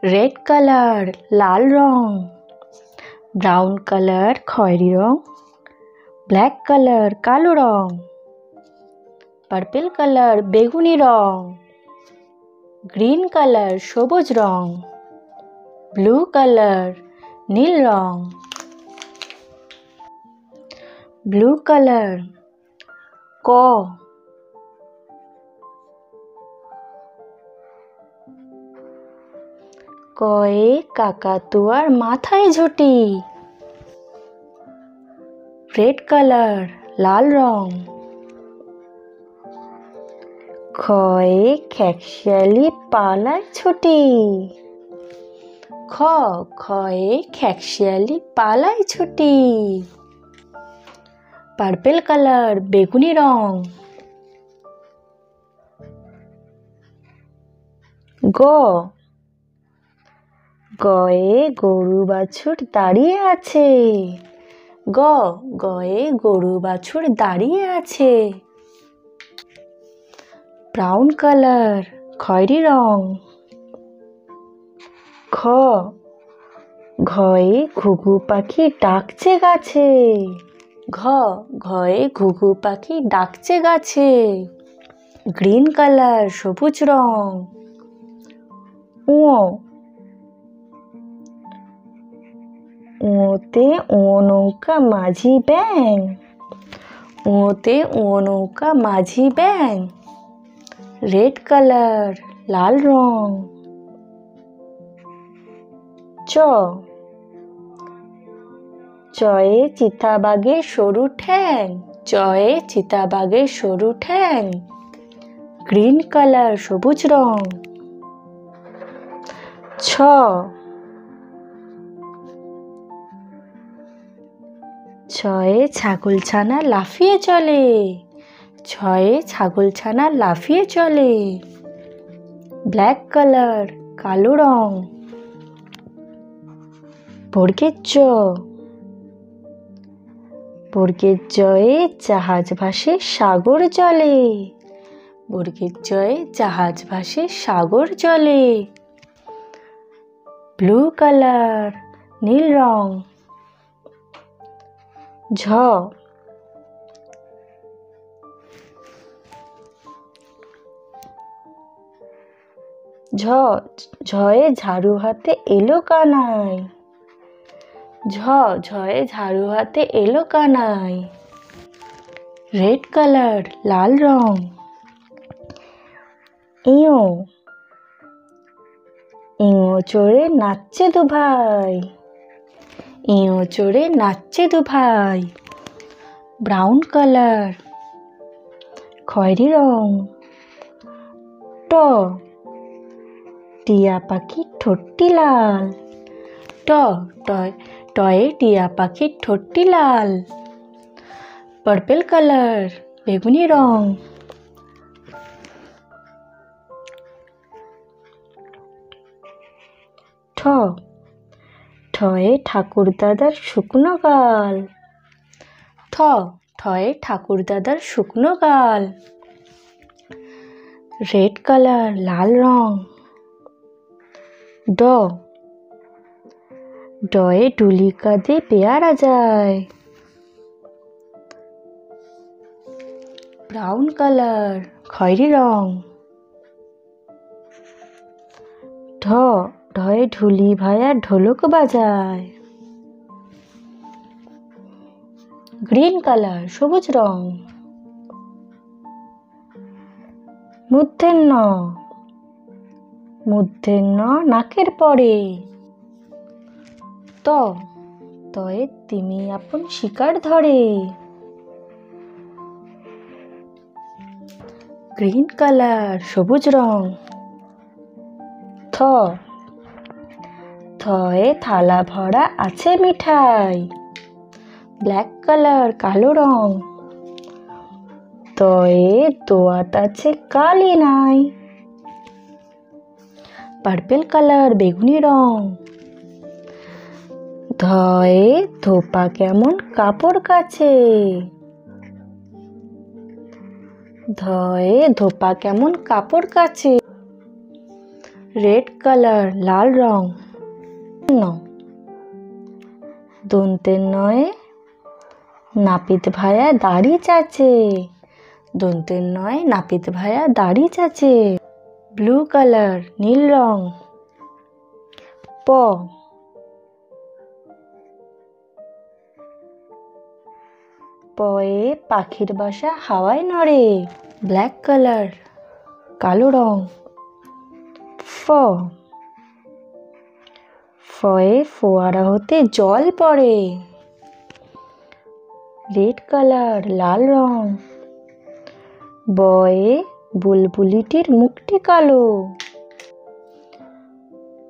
Red colour লাল রং, brown colour খয়েরি রং, black colour কালো রং, purple colour বেগুনি রং, গ্রিন কালার সবুজ রং, ব্লু কালার নীল রং। ব্লু কালার ক, কয়ে কাকাতুয়ার মাথায় ঝুঁটি। রেড কালার লাল রং, খয়ে খেকশিয়ালি পালায় ছুটি। খয়ে খেকশিয়ালি পালায় ছুটি। পার্পল কালার বেগুনি রং, গয়ে গরু বাছুর দাঁড়িয়ে আছে। গয়ে গরু বাছুর দাঁড়িয়ে আছে। ব্রাউন কালার খয়েরি রং, ঘয়ে ঘুঘু পাখি ডাকছে গাছে। ঘয়ে ঘুঘু পাখি ডাকছে গাছে। গ্রিন কালার সবুজ রং, ওতে নৌকা মাঝি ব্যাং। ওতে নৌকা মাঝি ব্যাং। রেড কালার লাল রং। চয়ে চিতাবাঘের সরু ঠ্যাং। চয়ে চিতাবাঘের সরু ঠ্যাং। গ্রিন কালার সবুজ রং। ছয়ে ছাগলছানা লাফিয়ে চলে। ছয়ে ছাগলছানা লাফিয়ে চলে। ব্ল্যাক কালার কালো রং। বর্গের জ, বর্গের জয়ে জাহাজ ভাসে সাগর জলে। বর্গের জয়ে জাহাজ ভাসে সাগর জলে। ব্লু কালার নীল রং। ঝ, ঝয়ে ঝাড়ু হাতে এলো কানাই। ঝয়ে ঝাড়ু হাতে এলো কানাই। রেড কালার লাল রং। ইয়ো, ইয়ো চড়ে নাচছে দু ভাই। ইয়ো চড়ে নাচছে দু ভাই। ব্রাউন কালার খয়েরি রং। টিয়া পাখির ঠোঁটটি লাল। টয়ে টিয়া পাখির ঠোঁটটি লাল। পার্পল কালার বেগুনি রং। ঠয়ে ঠাকুর দাদার শুকনো গাল। ঠয়ে ঠাকুর দাদার শুকনো গাল। রেড কালার লাল রং। ডয়ে ডুলি কাঁধে পেয়ারা যায়। ব্রাউন কালার খয়েরি রং। ঢয়ে ঢুলি ভায়া ঢোলক বাজায়। গ্রিন কালার সবুজ রং। মূর্ধন্য নাকের পরে। তয়ে তিমি আপন শিকার ধরে। গ্রিন কালার সবুজ রং। থয়ে থালা ভরা আছে মিঠাই। ব্ল্যাক কালার কালো রং। তয়ে দোয়াত আছে কালি নাই। পার্পল কালার বেগুনি রং। ধয়ে ধোপা কেমন কাপড় কাছে। ধয়ে ধোপা কেমন কাপড় কাছে। রেড কালার লাল রং। দন্তের নয়ে নাপিত ভায়া দাড়ি চাচে। দন্তের নয় নাপিত ভায়া দাড়ি চাচে। ব্লু কালার নীল রং। প পয়ে পাখির বাসা হাওয়ায় নড়ে। ব্ল্যাক কালার কালো রং। ফ ফয়ে ফোয়ারা হতে জল পড়ে। রেড কালার লাল রং। বয়ে বুলবুলিটির মুখটি কালো।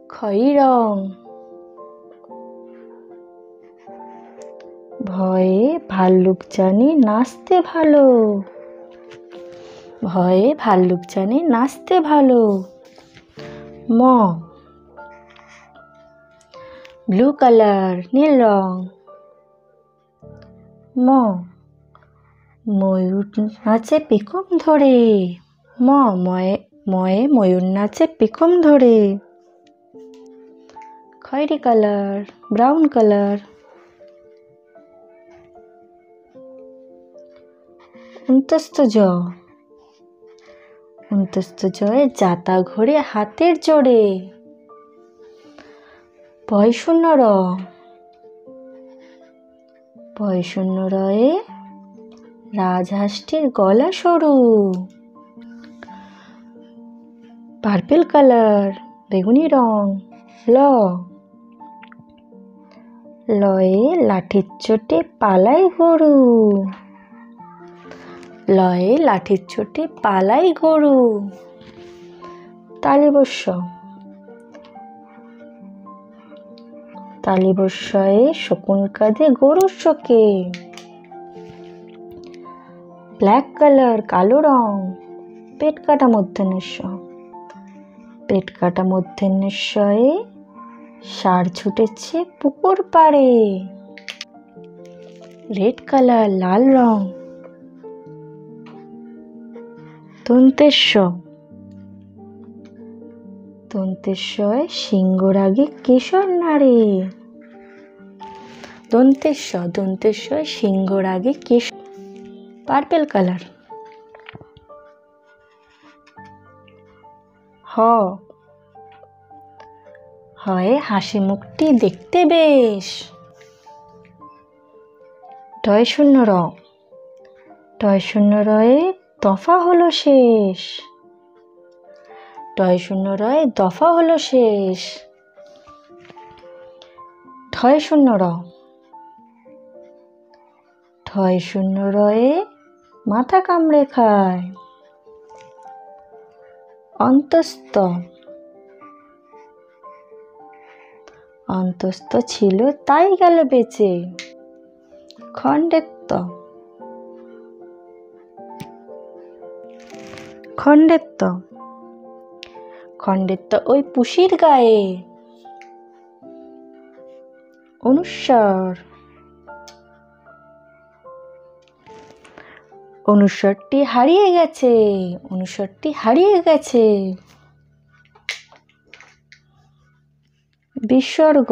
খয়েরি রং। ভয়ে ভাল্লুক জানে নাচতে ভালো। ভয়ে ভাল্লুক জানে নাচতে ভালো। ম ব্লু কালার নীল রং। ম ময়ূর নাচে পেখম ধরে। ময়ে ময়ূর নাচে পেখম ধরে। খয়েরি কালার ব্রাউন কালার। অন্তস্থ জ অন্তস্থ জয়ে জাতা ঘোরে হাতের জোরে। পয় শূন্য র পয় শূন্য রয়ে রাজহাঁসটির গলা সরু। পার্পেল কালার বেগুনি রং। ল লয়ে লাঠির চোটে পালাই গরু। লয়ে লাঠির চোটে পালাই গরু। তালিবস্য তালিবস্যয়ে শকুন কাঁধে গরুর শোকে। ব্ল্যাক কালার কালো রং। পেট কাটা মূর্ধন্যস্ব পেট কাটা মূর্ধন্যস্বয়ে ষাঁড় ছুটেছে পুকুর পাড়ে। রেড কালার লাল রং। দন্তেশ্ব দন্তেশ্বয় সিংহর আগে কেশর নাড়ে। দন্তেশ্বয় সিংহর আগে কেশর। Purple colour. হ হয়ে হাসি মুখটি দেখতে বেশ। টয় শূন্য র টয় শূন্য রয়ে দফা হলো শেষ। টয় শূন্য রয়ে দফা হলো শেষ। ঠয় শূন্য র ঠয় শূন্য রয়ে মাথা কামড়ে খায়। অন্তস্থ অন্তস্থ ছিল তাই গেল বেঁচে। খণ্ডেত্ব খণ্ডেত্ব খণ্ডেত্ব ওই পুষির গায়ে। অনুস্বার অনুস্বরটি হারিয়ে গেছে। অনুস্বরটি হারিয়ে গেছে। বিসর্গ